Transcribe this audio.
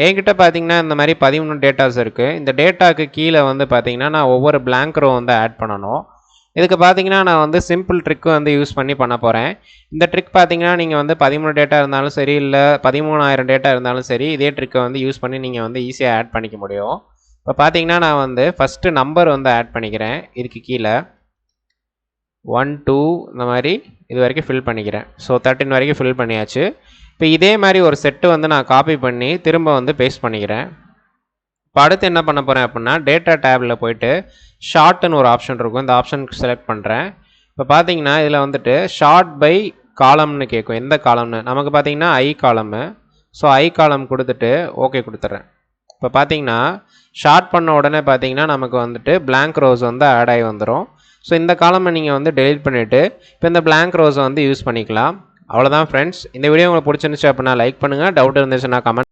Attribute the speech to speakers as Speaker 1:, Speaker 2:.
Speaker 1: என்கிட்ட பார்த்தீங்கன்னா இந்த மாதிரி 13 டேட்டாஸ் இருக்குது. இந்த டேட்டாக்கு கீழே வந்து பார்த்தீங்கன்னா நான் ஒவ்வொரு blank row வந்து ஆட் பண்ணணும். இதுக்கு பார்த்தீங்கன்னா நான் வந்து சிம்பிள் ட்ரிக் வந்து யூஸ் பண்ணி பண்ண போகிறேன். இந்த ட்ரிக் பார்த்தீங்கன்னா நீங்கள் வந்து 13 டேட்டா இருந்தாலும் சரி, இல்லை 13,000 டேட்டா இருந்தாலும் சரி, இதே ட்ரிக்கை வந்து யூஸ் பண்ணி நீங்கள் வந்து ஈஸியாக ஆட் பண்ணிக்க முடியும். இப்போ பார்த்தீங்கன்னா நான் வந்து ஃபஸ்ட்டு நம்பர் வந்து ஆட் பண்ணிக்கிறேன். இதுக்கு கீழே 1 2 இந்த மாதிரி இது வரைக்கும் ஃபில் பண்ணிக்கிறேன். ஸோ 13 வரைக்கும் ஃபில் பண்ணியாச்சு. இப்போ இதே மாதிரி ஒரு செட்டு வந்து நான் காப்பி பண்ணி திரும்ப வந்து பேஸ்ட் பண்ணிக்கிறேன். இப்போ அடுத்து என்ன பண்ண போகிறேன் அப்படின்னா, டேட்டா டேபில் போய்ட்டு ஷார்ட்னு ஒரு ஆப்ஷன் இருக்கும். இந்த ஆப்ஷனுக்கு செலக்ட் பண்ணுறேன். இப்போ பார்த்தீங்கன்னா இதில் வந்துட்டு ஷார்ட் பை காலம்னு கேட்கும். எந்த காலம்னு நமக்கு பார்த்தீங்கன்னா ஐ காலமு. ஸோ ஐ காலம் கொடுத்துட்டு ஓகே கொடுத்துட்றேன். இப்போ பார்த்தீங்கன்னா ஷார்ட் பண்ண உடனே பார்த்தீங்கன்னா நமக்கு வந்துட்டு blank rows வந்து ஆட் ஆகி வந்துடும். ஸோ இந்த காலமை நீங்கள் வந்து டெலீட் பண்ணிவிட்டு இப்போ இந்த blank rows வந்து யூஸ் பண்ணிக்கலாம். அவ்வளோதான் ஃப்ரெண்ட்ஸ். இந்த வீடியோ உங்களுக்கு பிடிச்சிருந்துச்சு அப்படின்னா லைக் பண்ணுங்கள். டவுட் இருந்துச்சுன்னா கமெண்ட்